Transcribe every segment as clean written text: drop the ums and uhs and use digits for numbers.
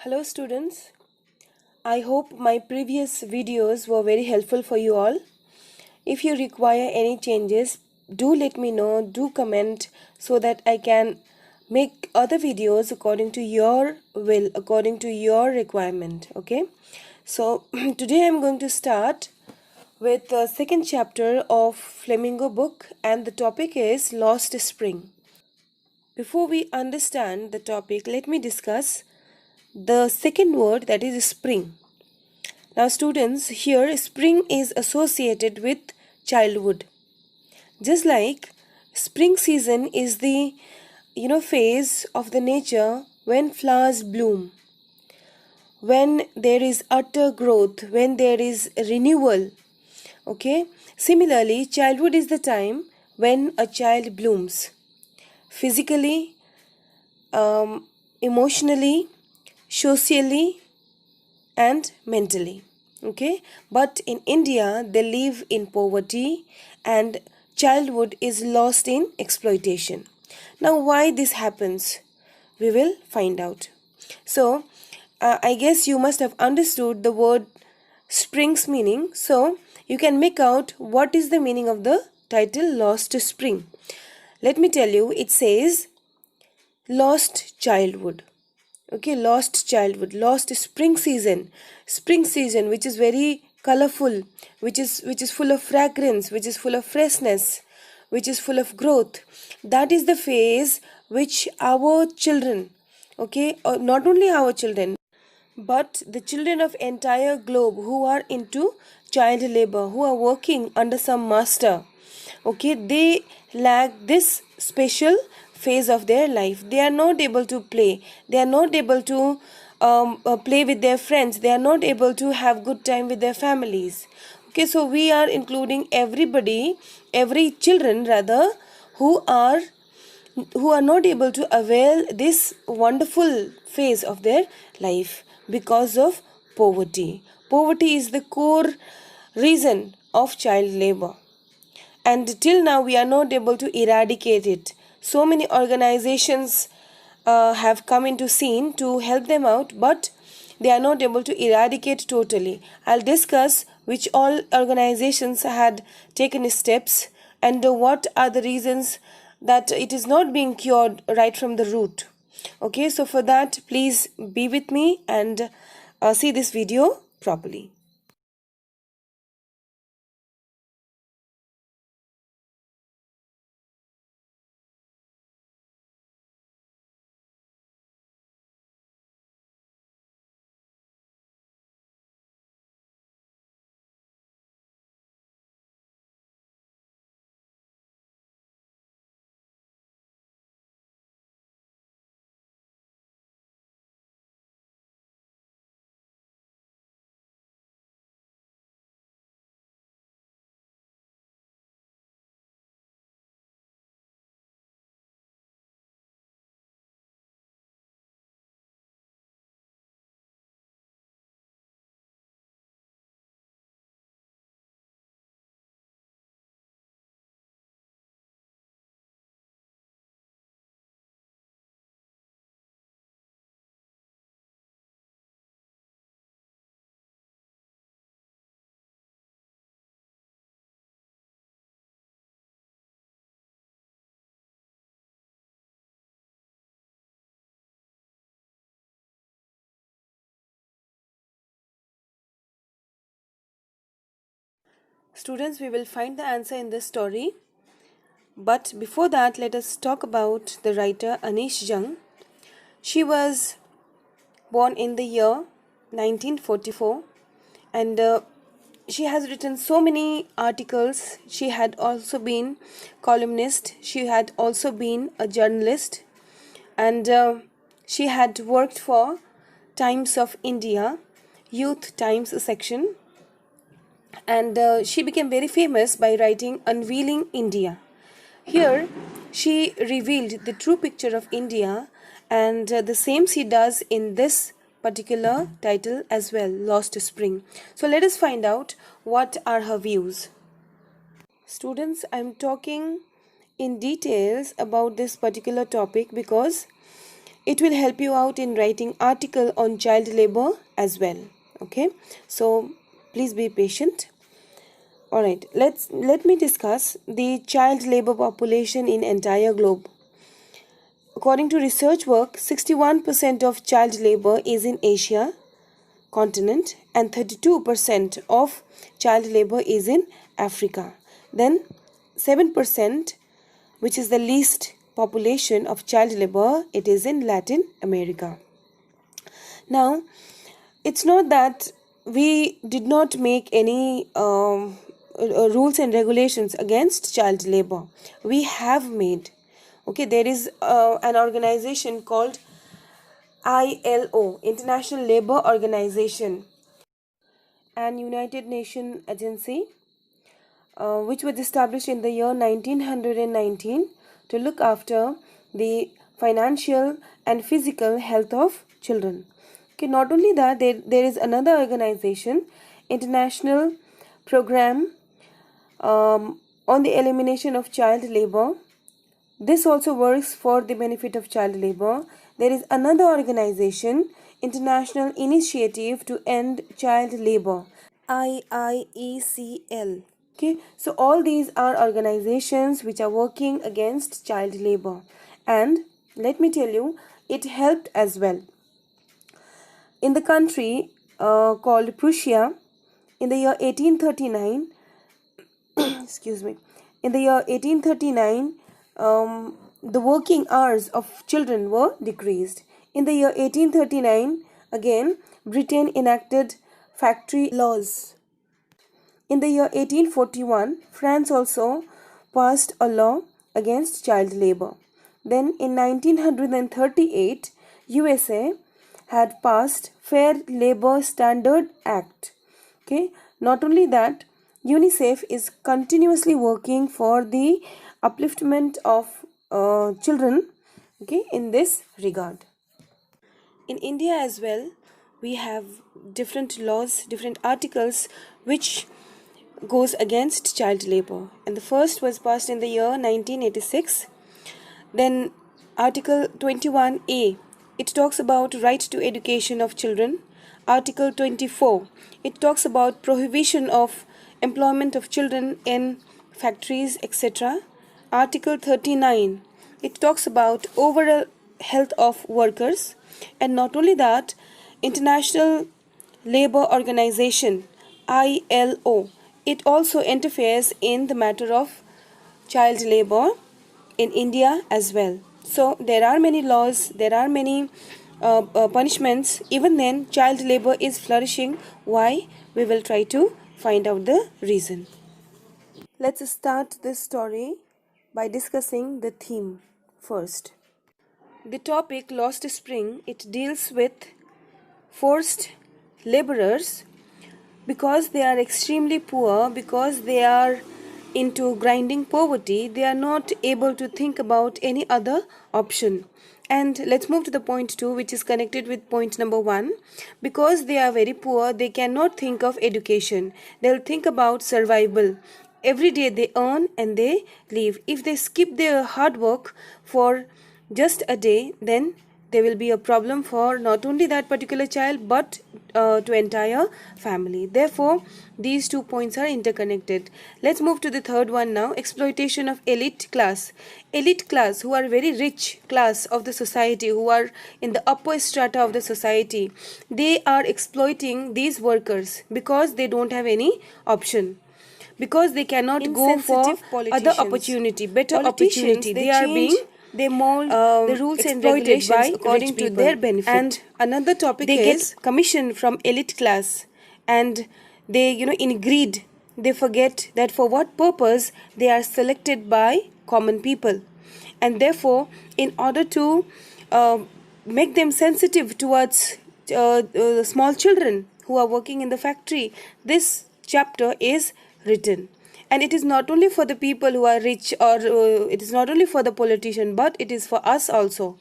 Hello students, I hope my previous videos were very helpful for you all. If you require any changes, do let me know, do comment so that I can make other videos according to your will, according to your requirement. Okay, so today I'm going to start with the second chapter of Flamingo book, and the topic is Lost Spring. Before we understand the topic, let me discuss the second word, that is spring. Now students, here spring is associated with childhood. Just like spring season is the phase of the nature when flowers bloom, when there is utter growth, when there is renewal. Okay? Similarly, childhood is the time when a child blooms physically, emotionally, socially, and mentally. Okay, but in India they live in poverty and childhood is lost in exploitation. Now why this happens, we will find out. So I guess you must have understood the word spring's meaning, so you can make out what is the meaning of the title Lost Spring. Let me tell you, it says lost childhood. Okay, lost childhood, lost spring season which is very colorful, which is full of fragrance, which is full of freshness, which is full of growth. That is the phase which our children, okay, or not only our children but the children of entire globe who are into child labor, who are working under some master, okay, they lack this special phase of their life. They are not able to play, they are not able to play with their friends, they are not able to have good time with their families. Okay, so we are including everybody, every children rather, who are not able to avail this wonderful phase of their life because of poverty. Poverty is the core reason of child labor, and till now we are not able to eradicate it. So many organizations have come into scene to help them out, but they are not able to eradicate totally. I'll discuss which all organizations had taken steps and what are the reasons that it is not being cured right from the root. Okay, so for that, please be with me and see this video properly. Students, we will find the answer in this story. But before that, let us talk about the writer Anees Jung. She was born in the year 1944, and she has written so many articles. She had also been columnist, she had also been a journalist, and she had worked for Times of India, Youth Times section, and she became very famous by writing Unveiling India. Here, she revealed the true picture of India, and the same she does in this particular title as well, Lost Spring. So let us find out what are her views. Students, I am talking in details about this particular topic because It will help you out in writing article on child labor as well. Okay, so please be patient. All right, let me discuss the child labor population in entire globe. According to research work, 61% of child labor is in Asia continent and 32% of child labor is in Africa. Then 7%, which is the least population of child labor, it is in Latin America. Now, it's not that we did not make any rules and regulations against child labor. We have made. Okay, there is an organization called ILO, International Labour Organization, an United Nations agency which was established in the year 1919 to look after the financial and physical health of children. Okay, not only that, there is another organization, International Program on the Elimination of Child Labor. This also works for the benefit of child labor. There is another organization, International Initiative to End Child Labor, IIECL. Okay, so all these are organizations which are working against child labor, and let me tell you, it helped as well. In the country called Prussia, in the year 1839, excuse me, in the year 1839, the working hours of children were decreased. In the year 1839, again, Britain enacted factory laws. In the year 1841, France also passed a law against child labor. Then in 1938, USA had passed Fair Labor Standard Act. Okay, not only that, UNICEF is continuously working for the upliftment of children, okay, in this regard. In India as well, we have different laws, different articles which goes against child labor, and the first was passed in the year 1986. Then Article 21A, it talks about right to education of children. Article 24, it talks about prohibition of employment of children in factories, etc. Article 39, it talks about overall health of workers. And not only that, International Labour Organization, ILO, it also interferes in the matter of child labor in India as well. So there are many laws, there are many punishments. Even then, child labor is flourishing. Why? We will try to find out the reason. Let's start this story by discussing the theme first. The topic Lost Spring, it deals with forced laborers because they are extremely poor, because they are into grinding poverty, they are not able to think about any other option. And let's move to the point 2, which is connected with point number 1. Because they are very poor, they cannot think of education. They'll think about survival. Every day they earn and they leave. If they skip their hard work for just a day, then there will be a problem for not only that particular child but to entire family. Therefore, these 2 points are interconnected. Let's move to the third one now. Exploitation of elite class. Elite class, who are very rich class of the society, who are in the upper strata of the society, they are exploiting these workers because they don't have any option, because they cannot go for other opportunity, better opportunity. They are being, they mold the rules and regulations according to their benefit. And another topic they is get commission from elite class, and they, in greed, they forget that for what purpose they are selected by common people. And therefore, in order to make them sensitive towards small children who are working in the factory, this chapter is written. And it is not only for the people who are rich, or it is not only for the politician, but it is for us also,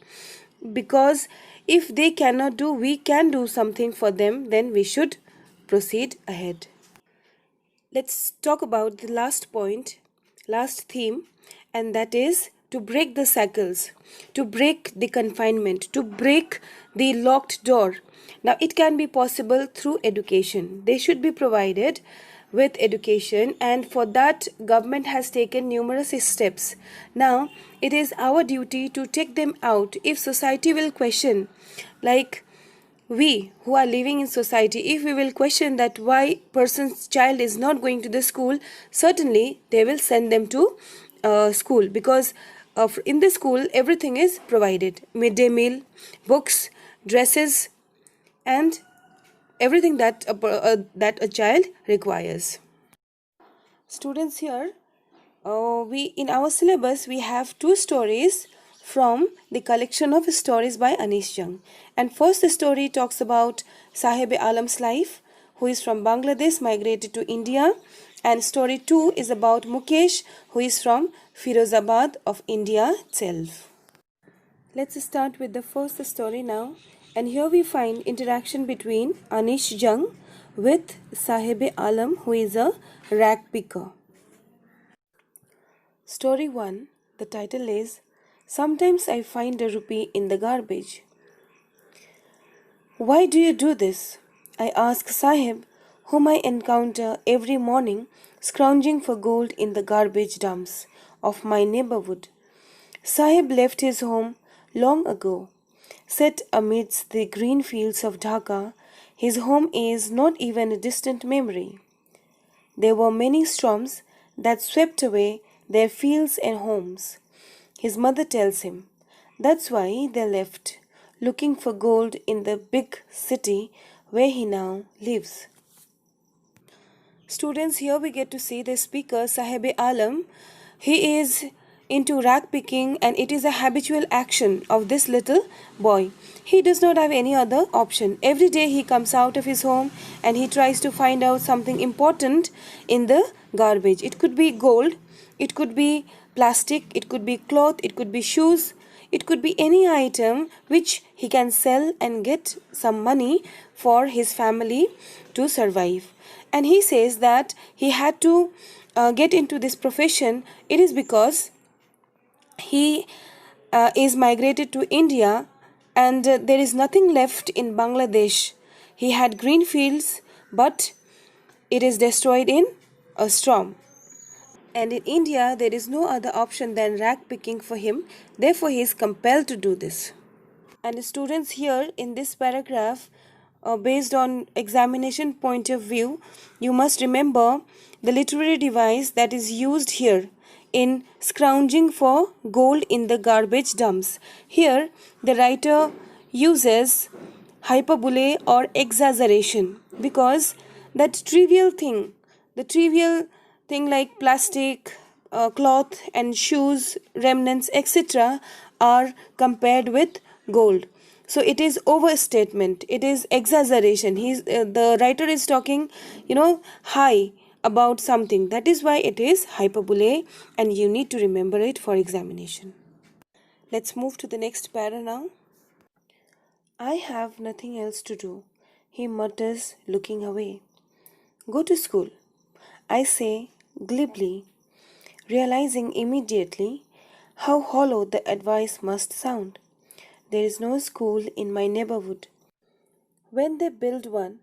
because if they cannot do, we can do something for them, then we should proceed ahead. Let's talk about the last point, last theme, and that is to break the shackles, to break the confinement, to break the locked door. Now, it can be possible through education. They should be provided with education, and for that, government has taken numerous steps. Now, it is our duty to take them out. If society will question, like we who are living in society, if we will question that why person's child is not going to the school, certainly they will send them to school, because in the school everything is provided: midday meal, books, dresses, and everything that that a child requires. Students, here we in our syllabus we have two stories from the collection of stories by Anees Jung. And first story talks about Sahib Alam's life, who is from Bangladesh, migrated to India. And story 2 is about Mukesh, who is from Firozabad of India itself. Let's start with the first story now. And here we find interaction between Anees Jung with Sahib Alam, who is a rag picker. Story 1, the title is Sometimes I Find a Rupee in the Garbage. Why do you do this? I ask Sahib, whom I encounter every morning scrounging for gold in the garbage dumps of my neighborhood. Sahib left his home long ago. Set amidst the green fields of Dhaka, his home is not even a distant memory. There were many storms that swept away their fields and homes. His mother tells him that's why they left, looking for gold in the big city where he now lives. Students, here we get to see the speaker Sahib Alam. He is into rag picking, and it is a habitual action of this little boy. He does not have any other option. Every day he comes out of his home and he tries to find out something important in the garbage. It could be gold, it could be plastic, it could be cloth, it could be shoes, it could be any item which he can sell and get some money for his family to survive. And he says that he had to get into this profession. It is because he is migrated to India, and there is nothing left in Bangladesh. He had green fields, but it is destroyed in a storm. And in India, there is no other option than rag picking for him. Therefore, he is compelled to do this. And students, here in this paragraph, based on examination point of view, you must remember the literary device that is used here in scrounging for gold in the garbage dumps. Here, the writer uses hyperbole or exaggeration, because that the trivial thing like plastic, cloth and shoes, remnants, etc. are compared with gold. So it is overstatement, it is exaggeration. The writer is talking, high about something. That is why it is hyperbole, and you need to remember it for examination. Let's move to the next para now. I have nothing else to do, he mutters, looking away. Go to school, I say glibly, realizing immediately how hollow the advice must sound. There is no school in my neighborhood. When they build one,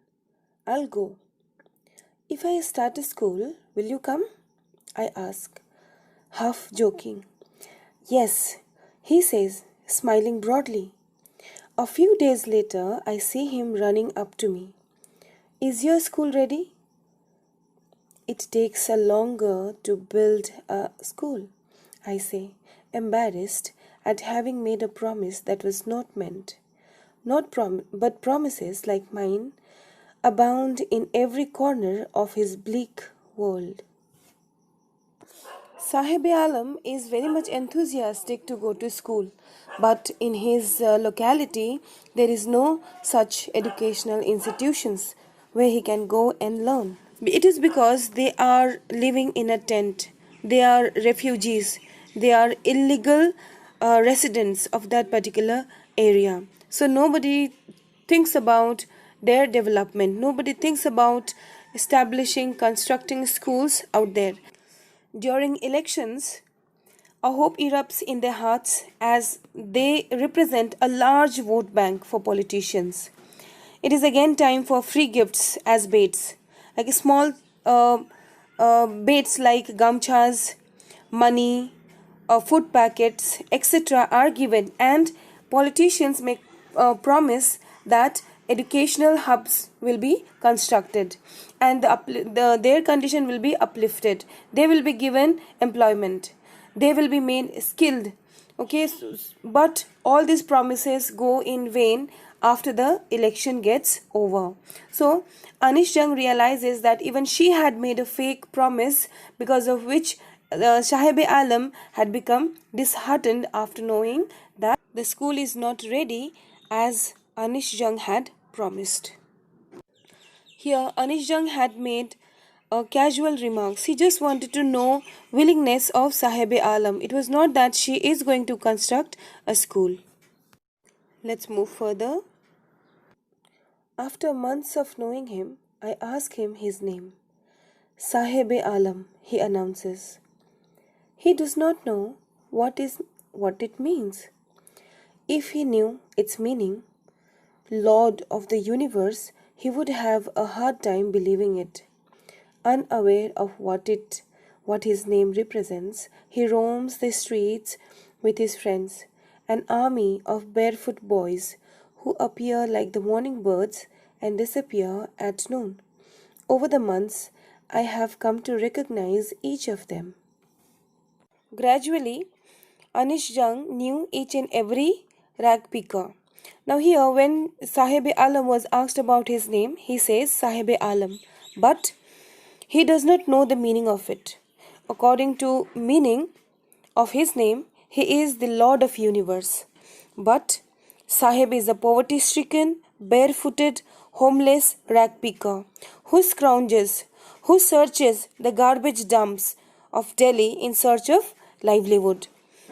I'll go. If I start a school, will you come? I ask, half joking. Yes, he says, smiling broadly. A few days later, I see him running up to me. Is your school ready? It takes a longer to build a school, I say, embarrassed at having made a promise that was not meant. But promises like mine abound in every corner of his bleak world. Sahib Alam is very much enthusiastic to go to school, but in his locality there is no such educational institutions where he can go and learn. It is because they are living in a tent, they are refugees, they are illegal residents of that particular area. So nobody thinks about their development, nobody thinks about establishing, constructing schools out there. During elections, A hope erupts in their hearts as they represent a large vote bank for politicians. It is again time for free gifts as baits, like small uh, baits like gamchas, money, food packets, etc. are given, and politicians make promise that educational hubs will be constructed and their condition will be uplifted. They will be given employment. They will be made skilled. Okay, but all these promises go in vain after the election gets over. So Anees Jung realizes that even she had made a fake promise, because of which Sahib-e-Alam had become disheartened after knowing that the school is not ready as Anees Jung had promised. Here, Anees Jung had made casual remarks. He just wanted to know willingness of Sahib-e-Alam. It was not that she is going to construct a school. Let's move further. After months of knowing him, I ask him his name. Sahib-e-Alam, he announces. He does not know what it means. If he knew its meaning, Lord of the universe, he would have a hard time believing it. Unaware of what his name represents, he roams the streets with his friends, an army of barefoot boys who appear like the morning birds and disappear at noon. Over the months, I have come to recognize each of them. Gradually, Anees Jung knew each and every rag picker. Now here, when Sahib-e-Alam was asked about his name, he says Sahib-e-Alam, but he does not know the meaning of it. According to meaning of his name, he is the Lord of Universe. But Sahib is a poverty-stricken, barefooted, homeless rag picker who scrounges, who searches the garbage dumps of Delhi in search of livelihood.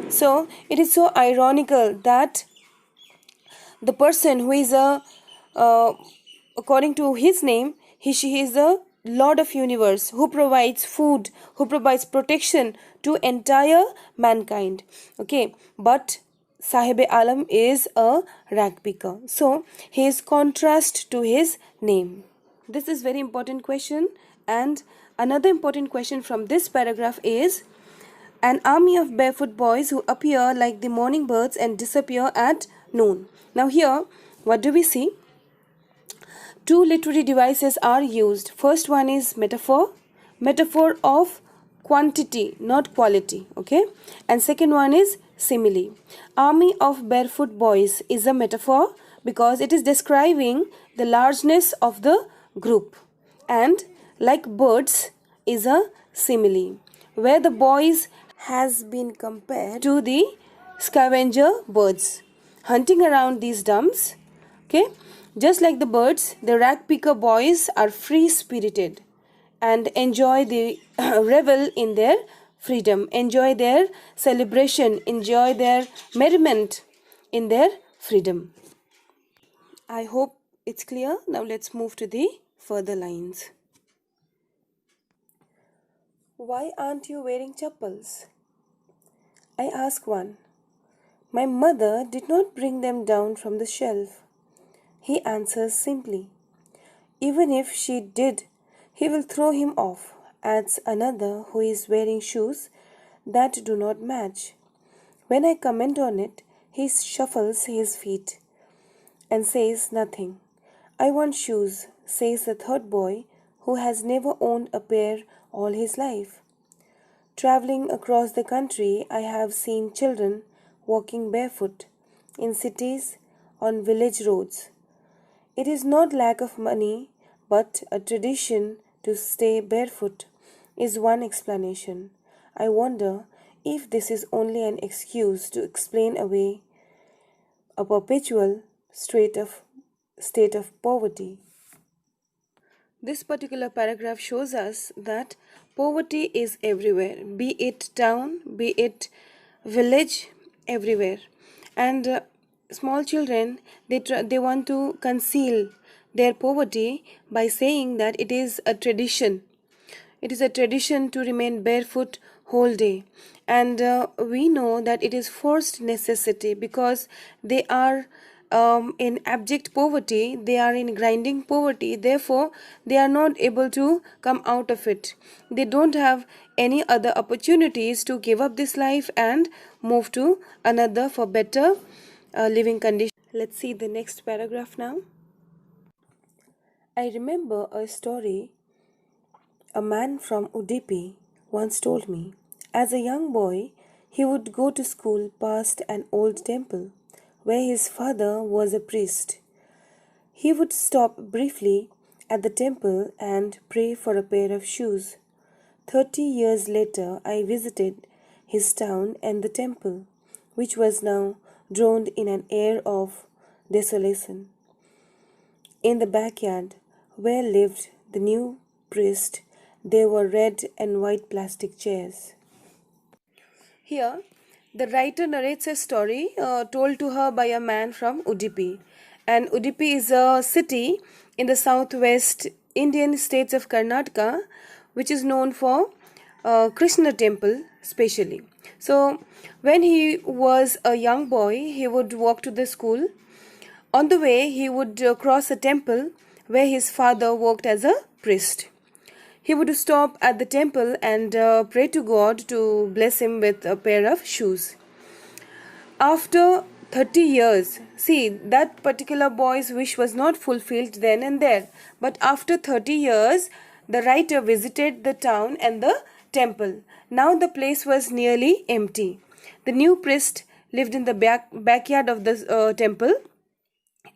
So it is so ironical that the person who is uh, according to his name, she is the Lord of Universe who provides food, who provides protection to entire mankind. Okay, but Sahib-e-Alam is a rag picker. So he is contrast to his name. This is very important question, and another important question from this paragraph is an army of barefoot boys who appear like the morning birds and disappear at noon. Now here, what do we see? Two literary devices are used. First one is metaphor of quantity, not quality. Okay, and second one is simile. Army of barefoot boys is a metaphor because it is describing the largeness of the group, and like birds is a simile where the boys has been compared to the scavenger birds hunting around these dumps. Okay, just like the birds, the rag picker boys are free spirited and enjoy the revel in their freedom, enjoy their celebration, enjoy their merriment in their freedom. I hope it's clear. Now let's move to the further lines. Why aren't you wearing chappals? I ask one. My mother did not bring them down from the shelf. He answers simply. Even if she did, he will throw him off, adds another who is wearing shoes that do not match. When I comment on it, he shuffles his feet and says nothing. I want shoes, says the third boy who has never owned a pair all his life. Traveling across the country, I have seen children walking barefoot in cities, on village roads. It is not lack of money, but a tradition to stay barefoot is one explanation. I wonder if this is only an excuse to explain away a perpetual state of poverty. This particular paragraph shows us that poverty is everywhere, be it town, be it village, everywhere. And small children, they want to conceal their poverty by saying that it is a tradition. It is a tradition to remain barefoot, whole day. And we know that it is forced necessity because they are in abject poverty, they are in grinding poverty, therefore they are not able to come out of it. They don't have any other opportunities to give up this life and move to another for better living conditions. Let's see the next paragraph now. I remember a story a man from Udupi once told me. As a young boy, he would go to school past an old temple where his father was a priest. He would stop briefly at the temple and pray for a pair of shoes. 30 years later, I visited his town and the temple, which was now drowned in an air of desolation. In the backyard where lived the new priest, there were red and white plastic chairs. Here, the writer narrates a story told to her by a man from Udupi. And Udupi is a city in the southwest Indian states of Karnataka, which is known for Krishna temple specially. So, when he was a young boy, he would walk to the school. On the way, he would cross a temple where his father worked as a priest. He would stop at the temple and pray to God to bless him with a pair of shoes. After 30 years, see, that particular boy's wish was not fulfilled then and there. But after 30 years, the writer visited the town and the temple. Now the place was nearly empty. The new priest lived in the backyard of the temple,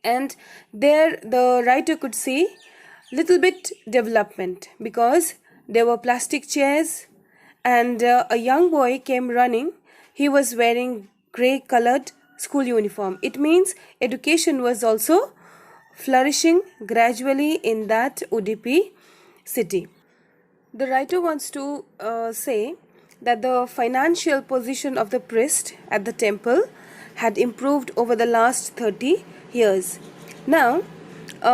and there the writer could see little bit development because there were plastic chairs, and a young boy came running. He was wearing grey colored school uniform. It means education was also flourishing gradually in that Udupi city. The writer wants to say that the financial position of the priest at the temple had improved over the last 30 years. Now,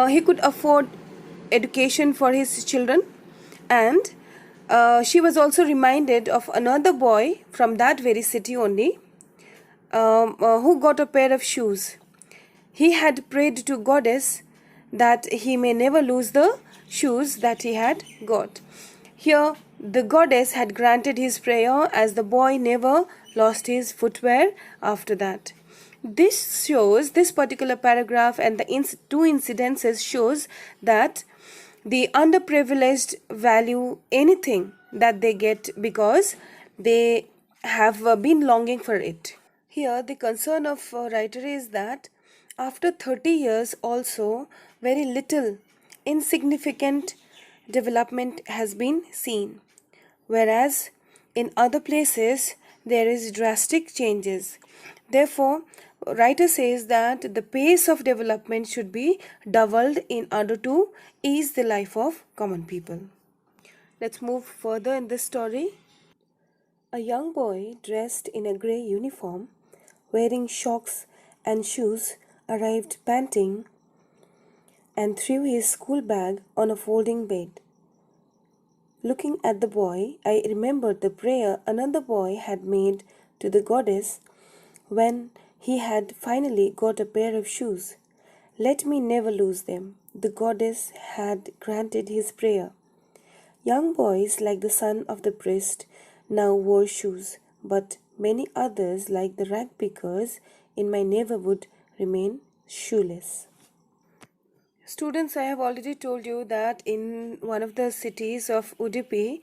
he could afford education for his children, and she was also reminded of another boy from that very city only who got a pair of shoes. He had prayed to goddess that he may never lose the shoes that he had got. Here, the goddess had granted his prayer, as the boy never lost his footwear after that. This particular paragraph and the two incidences shows that the underprivileged value anything that they get because they have been longing for it. Here, the concern of writer is that after 30 years also, very little insignificant development has been seen, whereas in other places there is drastic changes. Therefore, writer says that the pace of development should be doubled in order to ease the life of common people. Let's move further in this story. A young boy dressed in a grey uniform, wearing socks and shoes, arrived panting and threw his school bag on a folding bed. Looking at the boy, I remembered the prayer another boy had made to the goddess when he had finally got a pair of shoes. Let me never lose them. The goddess had granted his prayer. Young boys like the son of the priest now wore shoes, but many others, like the rag pickers in my neighborhood, remain shoeless. Students, I have already told you that in one of the cities of Udupi,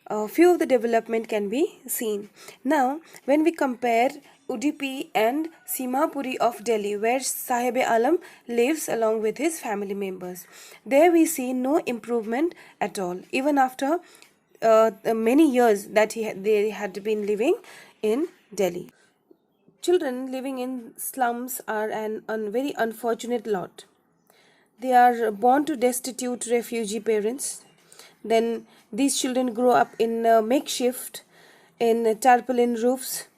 a few of the development can be seen. Now, when we compare Udupi and Simapuri of Delhi, where Sahib-e-Alam lives along with his family members, there we see no improvement at all, even after many years that they had been living in Delhi. Children living in slums are a very unfortunate lot. They are born to destitute refugee parents. Then these children grow up in makeshift, in tarpaulin roofs,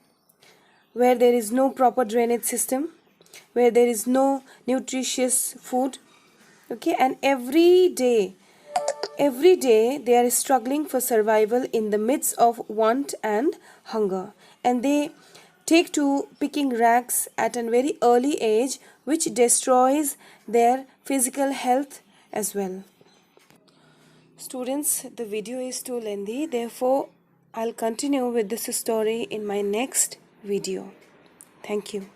where there is no proper drainage system, where there is no nutritious food. Okay, and every day Every day they are struggling for survival in the midst of want and hunger, and they take to picking rags at a very early age, which destroys their physical health as well. Students, the video is too lengthy, therefore I'll continue with this story in my next video. Thank you.